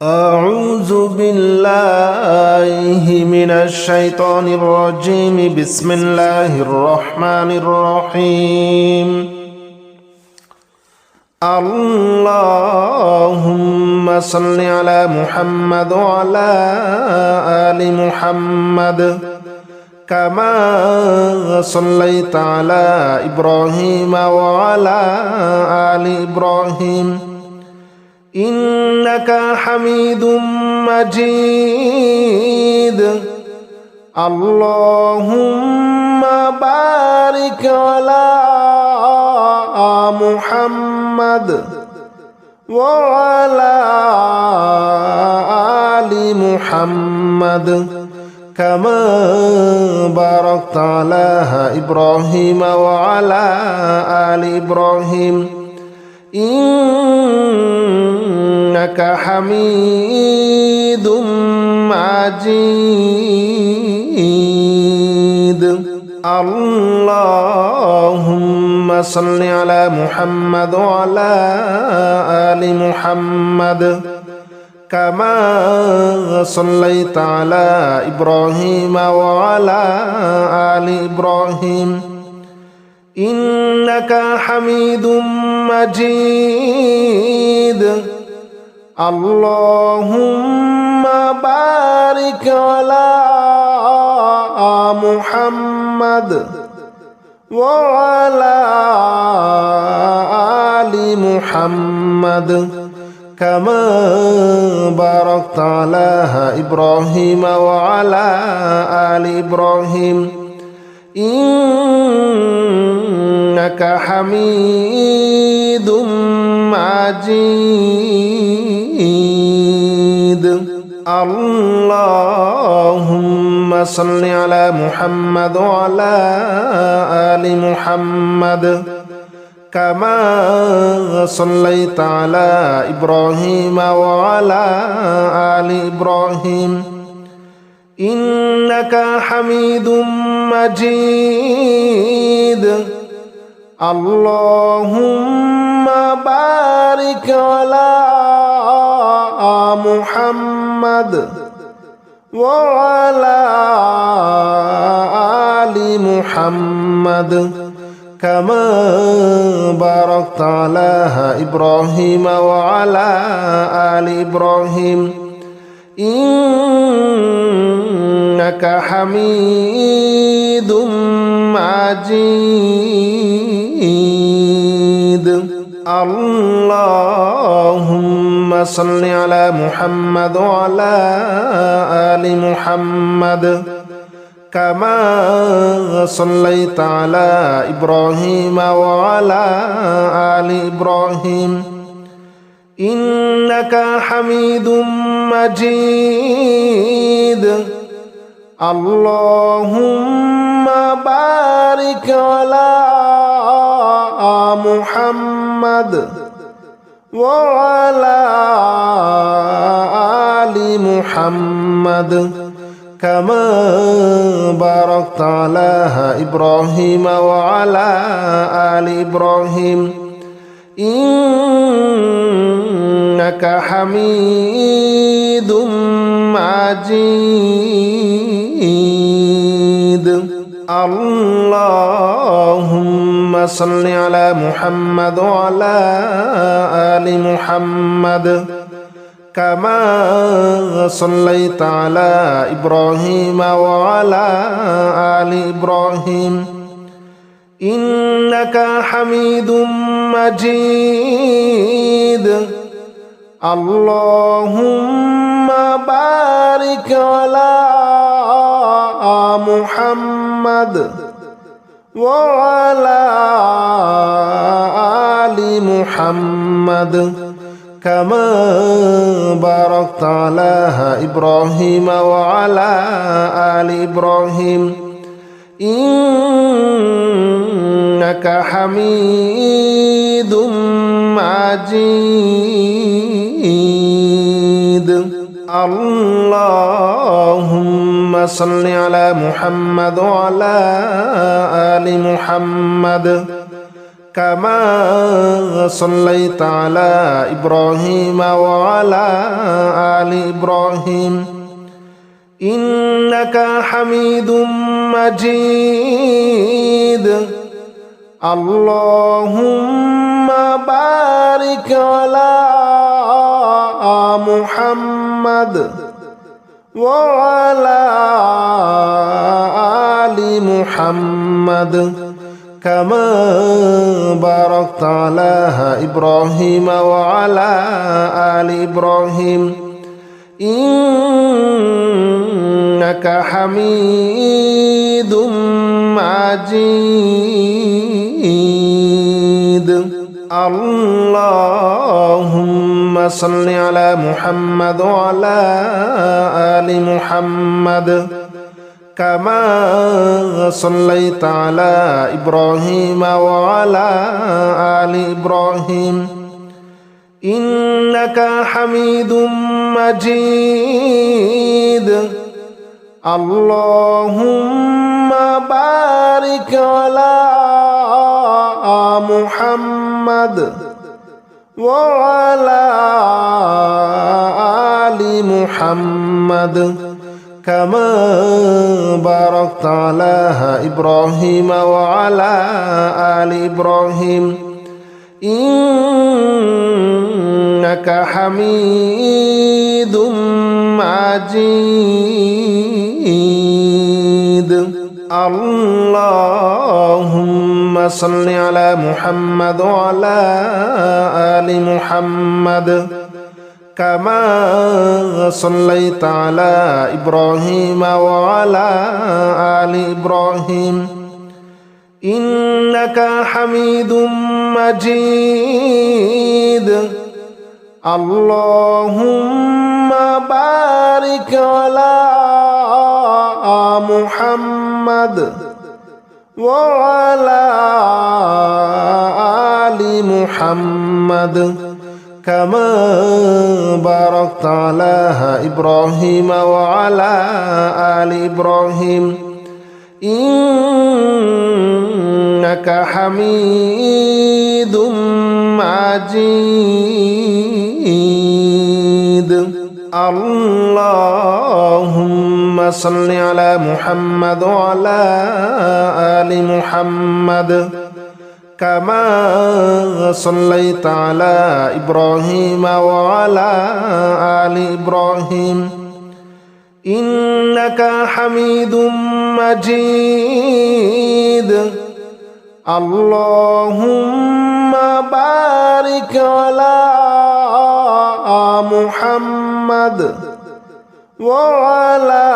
أعوذ بالله من الشيطان الرجيم. بسم الله الرحمن الرحيم. اللهم صل على محمد وعلى آل محمد كما صليت على إبراهيم وعلى آل إبراهيم إنك حميد مجيد. اللهم بارك على محمد وعلى آل محمد كما باركت على إبراهيم وعلى آل إبراهيم إنك حميد مجيد. اللهم صل على محمد وعلى آل محمد كما صليت على إبراهيم وعلى آل إبراهيم إنك حميد مجيد. اللهم بارك على محمد وعلى آل محمد كما باركت على إبراهيم وعلى آل إبراهيم إنك حميد مجيد. اللهم صل على محمد وعلى آل محمد كما صليت على إبراهيم وعلى آل إبراهيم إنك حميد مجيد. اللهم بارك على محمد وعلى آل محمد كما باركت على إبراهيم وعلى آل إبراهيم إنك حميد مجيد. اللهم صل على محمد وعلى آل محمد كما صليت على إبراهيم وعلى آل إبراهيم إنك حميد مجيد. اللهم بارك على محمد وعلى آل محمد كما باركت على إبراهيم وعلى آل إبراهيم إنك حميد مجيد. اللهم صل على محمد وعلى آل محمد كما صليت على إبراهيم وعلى آل إبراهيم إنك حميد مجيد. اللهم بارك على محمد وعلى آل محمد كما باركت على إبراهيم وعلى آل إبراهيم إنك حميد مجيد. اللهم صل على محمد وعلى آل محمد كما صليت على إبراهيم وعلى آل إبراهيم إنك حميد مجيد اللهم بارك على محمد وعلى آل محمد كما باركت على إبراهيم وعلى آل إبراهيم إنك حميد مجيد اللهم صل على محمد وعلى آل محمد كما صليت على إبراهيم وعلى آل إبراهيم إنك حميد مجيد اللهم بارك على محمد وعلى آل محمد كما باركت على إبراهيم وعلى آل إبراهيم إنك حميد مجيد اللهم صل على محمد وعلى آل محمد كما صليت على إبراهيم وعلى آل إبراهيم إنك حميد مجيد اللهم بارك على محمد وعلى آل محمد كما باركت على إبراهيم وعلى آل إبراهيم إنك حميد مجيد اللهم صل على محمد وعلى آل محمد كما صليت على إبراهيم وعلى آل إبراهيم إنك حميد مجيد اللهم بارك على محمد وعلى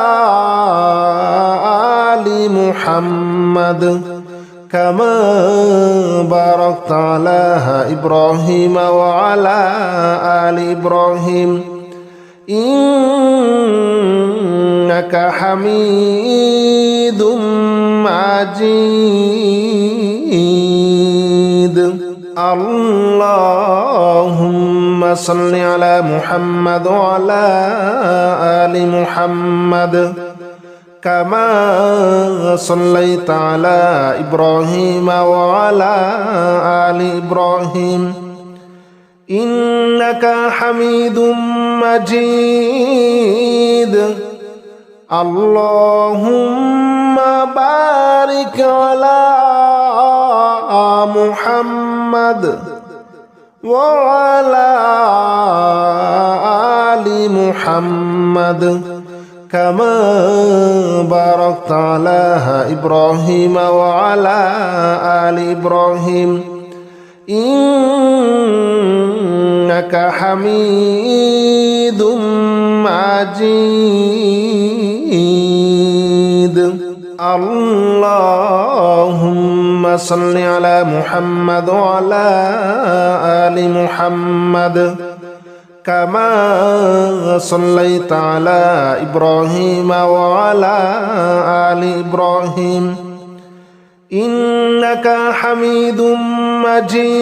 آل محمد كما باركت على إبراهيم وعلى آل إبراهيم إنك حميد مجيد اللهم صل على محمد وعلى آل محمد كما صليت على إبراهيم وعلى آل إبراهيم إنك حميد مجيد اللهم بارك على محمد وعلى آل محمد كما باركت على إبراهيم وعلى آل إبراهيم إنك حميد مجيد اللهم صل على محمد وعلى آل محمد كما صليت على إبراهيم وعلى آل إبراهيم إنك حميد مجيد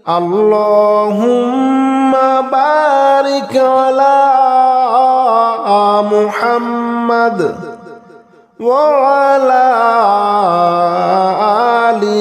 اللهم بارك على محمد وعلى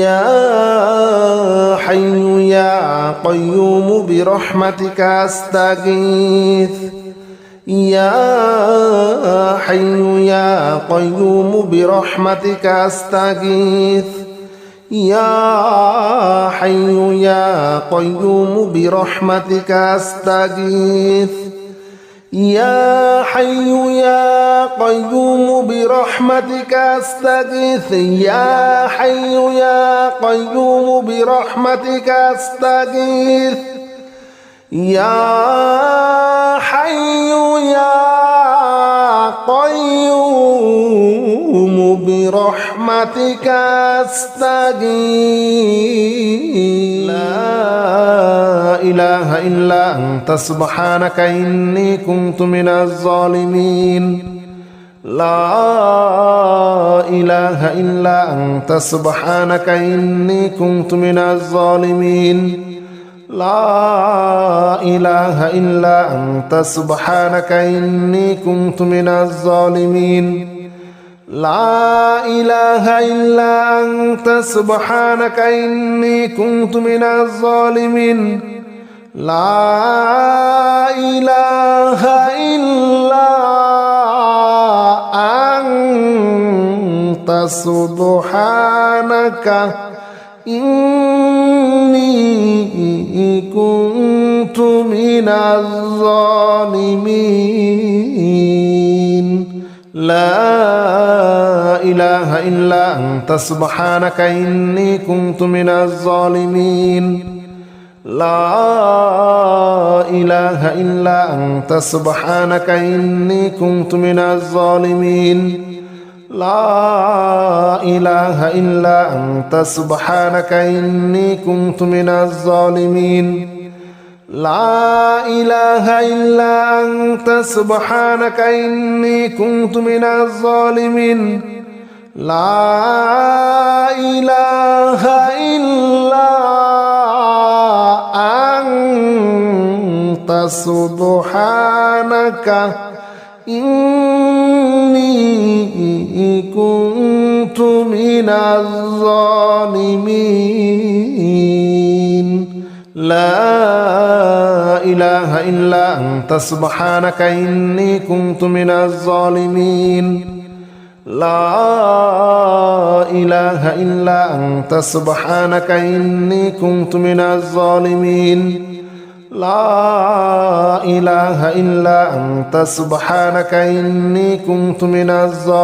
يا حي يا قيوم برحمتك أستغيث يا حي يا قيوم برحمتك أستغيث يا حي يا قيوم برحمتك أستغيث يا حي يا قيوم برحمتك أستغيث يا حي يا قيوم برحمتك أستغيث يا حي يا قيوم برحمتك أستغيث لا إله إلا أنت سبحانك إني كنت من الظالمين لا إله إلا أنت سبحانك إني كنت من الظالمين لا إله إلا أنت سبحانك إني كنت من الظالمين لا إله إلا أنت سبحانك إني كنت من الظالمين لا إله إلا أنت سبحانك إني كنت من الظالمين لا إله إلا أنت سبحانك إني كنت من الظالمين لا إله إلا أنت سبحانك إني كنت من الظالمين لا إله إلا أنت سبحانك إني كنت من الظالمين لا إله إلا أنت سبحانك إني كنت من الظالمين لا إله إلا أنت سبحانك إني كنت من الظالمين لا إله إلا أنت سبحانك إني كنت من الظالمين لا إله إلا أنت سبحانك إني كنت من الظالمين لا إله إلا أنت سبحانك إني كنت من الظالمين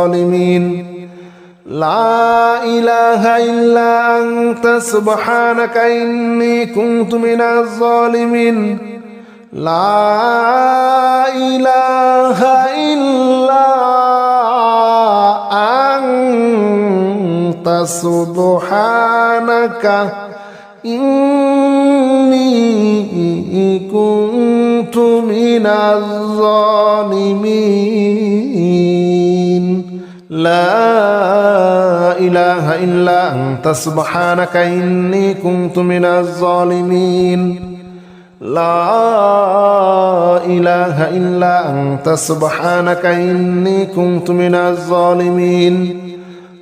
لا إله إلا أنت سبحانك إني كنت من الظالمين لا إله إلا أنت سبحانك إني كنت من الظالمين لا إله إلا أنت سبحانك إني كنت من الظالمين لا إله إلا أنت سبحانك إني كنت من الظالمين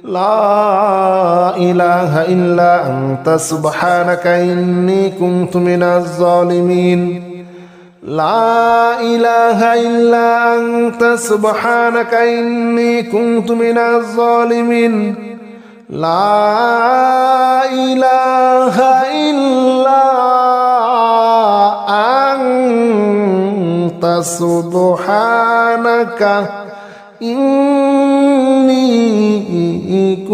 لا إله إلا أنت سبحانك إني كنت من الظالمين لا إله إلا أنت سبحانك إني كنت من الظالمين لا إله إلا أنت سبحانك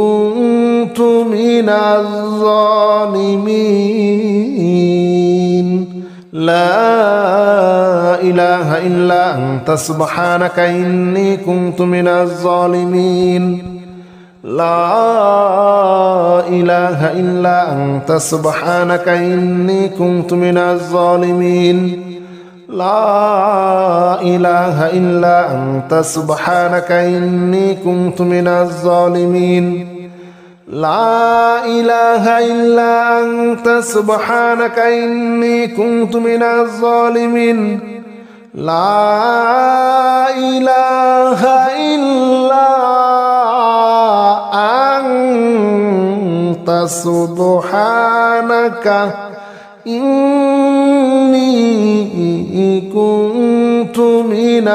إني كنت من الظالمين لا إله إلا أنت سبحانك إني كنت من الظالمين لا إله إلا أنت سبحانك إني كنت من الظالمين لا إله إلا أنت سبحانك إني كنت من الظالمين لا إله إلا أنت سبحانك إني كنت من الظالمين لا إله إلا أنت سبحانك إني كنت من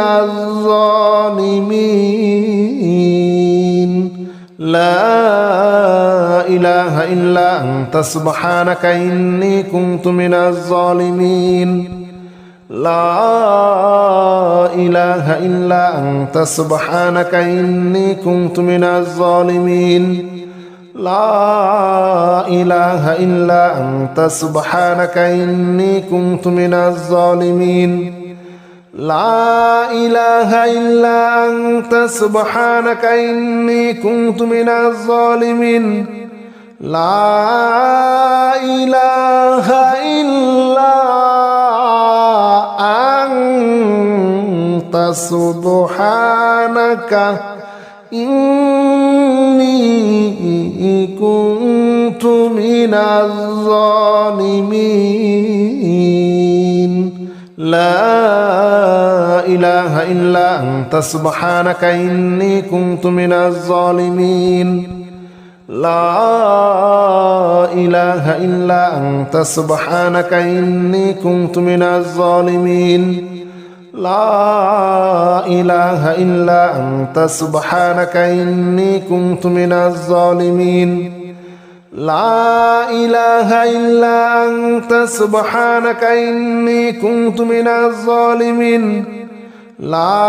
الظالمين لا إله إلا أنت سبحانك إني كنت من الظالمين لا إله إلا أنت سبحانك إني كنت من الظالمين لا إله إلا أنت سبحانك إني كنت من الظالمين لا إله إلا أنت سبحانك إني كنت من الظالمين لا إله إلا أنت سبحانك إني كنت من الظالمين لا إله إلا أنت سبحانك إني كنت من الظالمين لا إله إلا أنت سبحانك إني كنت من الظالمين لا إله إلا أنت سبحانك إني كنت من الظالمين لا إله إلا أنت سبحانك إني كنت من الظالمين لا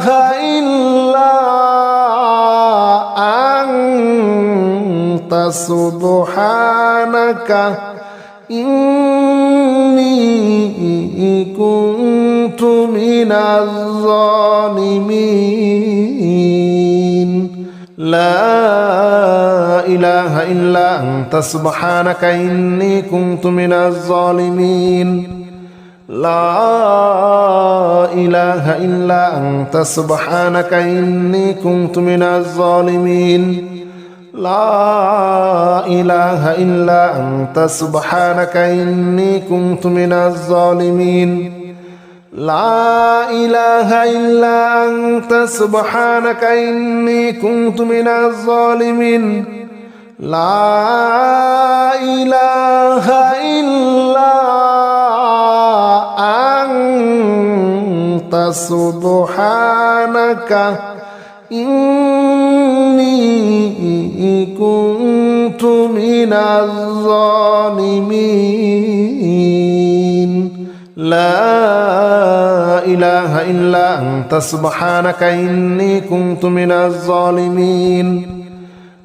إله إلا أنت سبحانك إني كنت من الظالمين لا إله إلا أنت سبحانك إني كنت من الظالمين لا إله إلا أنت سبحانك إني كنت من الظالمين لا إله إلا أنت سبحانك إني كنت من الظالمين لا إله إلا أنت سبحانك إني كنت من الظالمين لا إله إلا أنت سبحانك إني كنت من الظالمين لا إله إلا أنت سبحانك إني كنت من الظالمين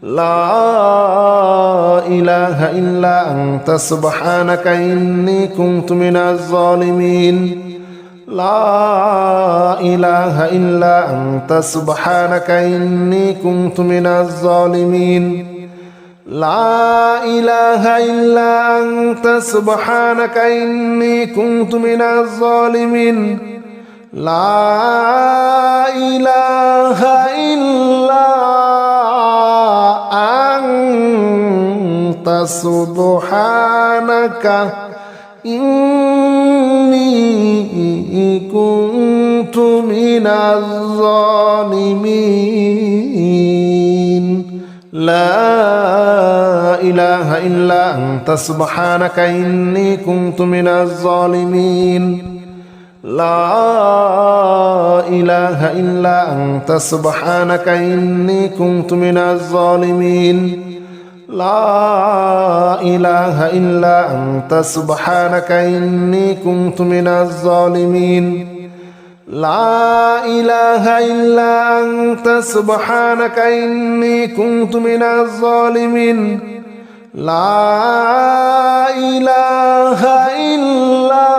لا إله إلا أنت سبحانك إني كنت من الظالمين لا إله إلا أنت سبحانك إني كنت من الظالمين لا إله إلا أنت سبحانك إني كنت من الظالمين لا إله إلا أنت سبحانك إني كنت من الظالمين لا إله إلا أنت سبحانك إني كنت من الظالمين لا إله إلا أنت سبحانك إني كنت من الظالمين لا إله إلا أنت سبحانك إني كنت من الظالمين لا إله إلا أنت سبحانك إني كنت من الظالمين لا إله إلا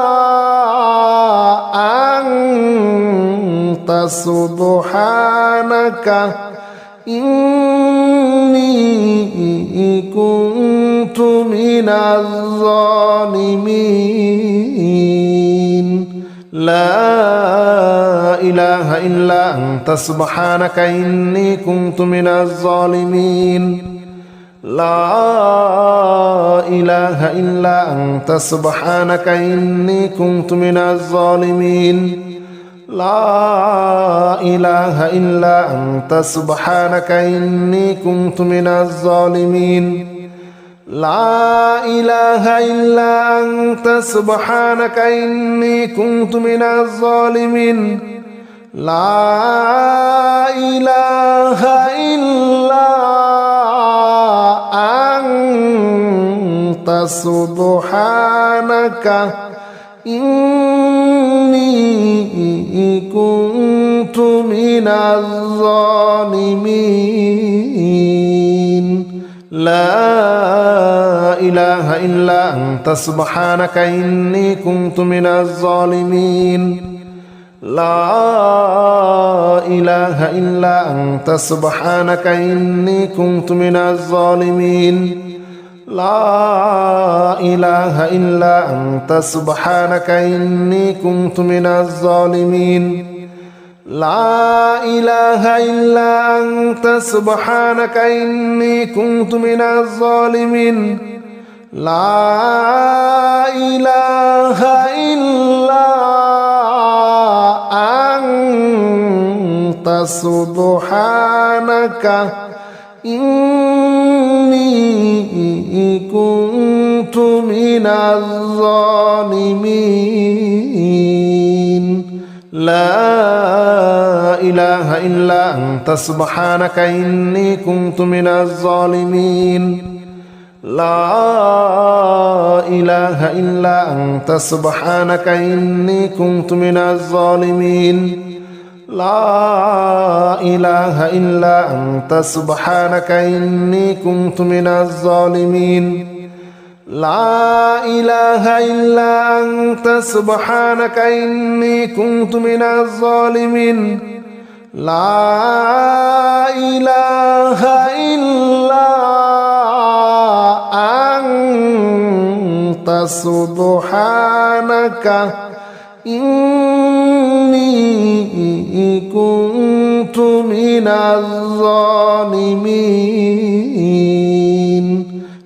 أنت سبحانك إني كنت من الظالمين لا إله إلا أنت سبحانك إني كنت من الظالمين لا إله إلا أنت سبحانك إني كنت من الظالمين لا إله إلا أنت سبحانك إني كنت من الظالمين لا إله إلا أنت سبحانك إني كنت من الظالمين لا إله إلا أنت سبحانك إني كنت من الظالمين لا إله إلا أنت سبحانك إني كنت من الظالمين لا إله إلا أنت سبحانك إني كنت من الظالمين لا إله إلا أنت سبحانك إني كنت من الظالمين لا إله إلا أنت سبحانك إني كنت من الظالمين لا إله إلا أنت سبحانك إني كنت من الظالمين لا إله إلا أنت سبحانك إني كنت من الظالمين لا إله إلا أنت سبحانك إني كنت من الظالمين لا إله إلا أنت سبحانك إني كنت من الظالمين لا إله إلا أنت سبحانك إني كنت من الظالمين لا إله إلا أنت سبحانك إني كنت من الظالمين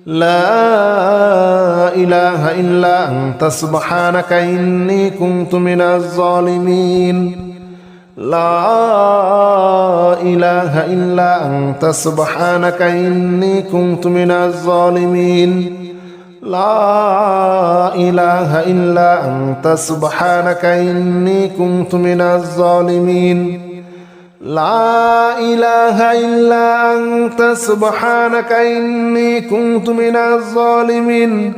لا إله إلا أنت سبحانك إني كنت من الظالمين لا إله إلا أنت سبحانك إني كنت من الظالمين لا إله إلا أنت سبحانك إني كنت من الظالمين لا إله إلا أنت سبحانك إني كنت من الظالمين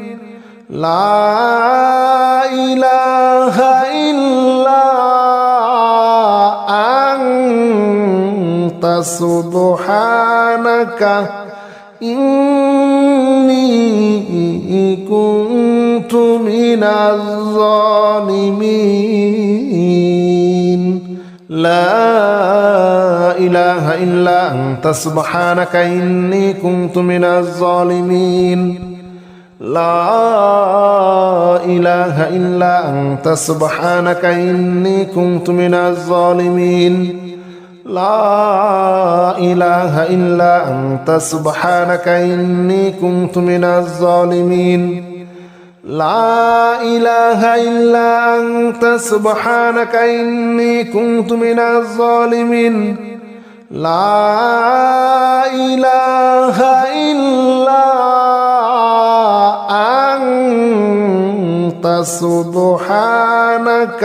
لا إله إلا أنت سبحانك إني كنت من الظالمين لا إله إلا أنت سبحانك إني كنت من الظالمين لا إله إلا أنت سبحانك إني كنت من الظالمين لا إله إلا أنت سبحانك إني كنت من الظالمين لا إله إلا أنت سبحانك إني كنت من الظالمين لا إله إلا أنت سبحانك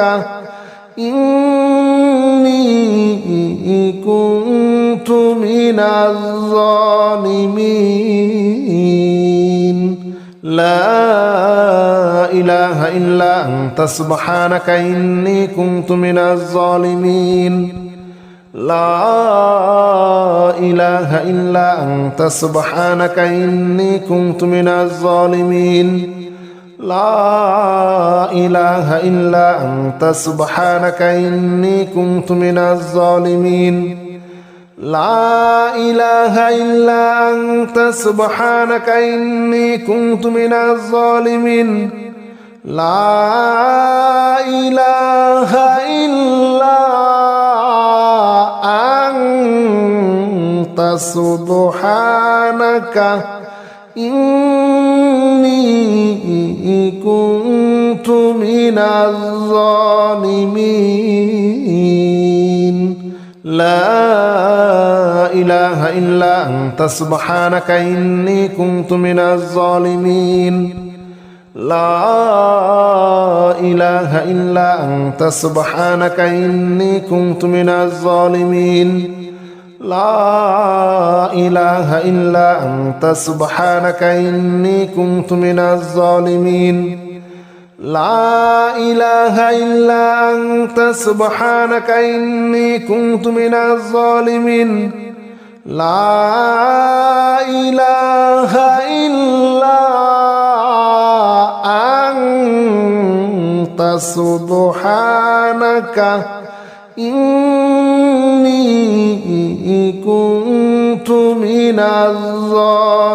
إني كنت من الظالمين لا إله إلا أنت سبحانك إني كنت من الظالمين لا إله إلا أنت سبحانك إني كنت من الظالمين لا إله إلا أنت سبحانك إني كنت من الظالمين لا إله إلا أنت سبحانك إني كنت من الظالمين لا إله إلا أنت سبحانك إني كنت من الظالمين. لا إله إلا أنت سبحانك إني كنت من الظالمين لا إله إلا أنت سبحانك إني كنت من الظالمين لا إله إلا أنت سبحانك إني كنت من الظالمين لا إله إلا أنت سبحانك إني كنت من الظالمين لا إله إلا أنت سبحانك إني كنت من الظالمين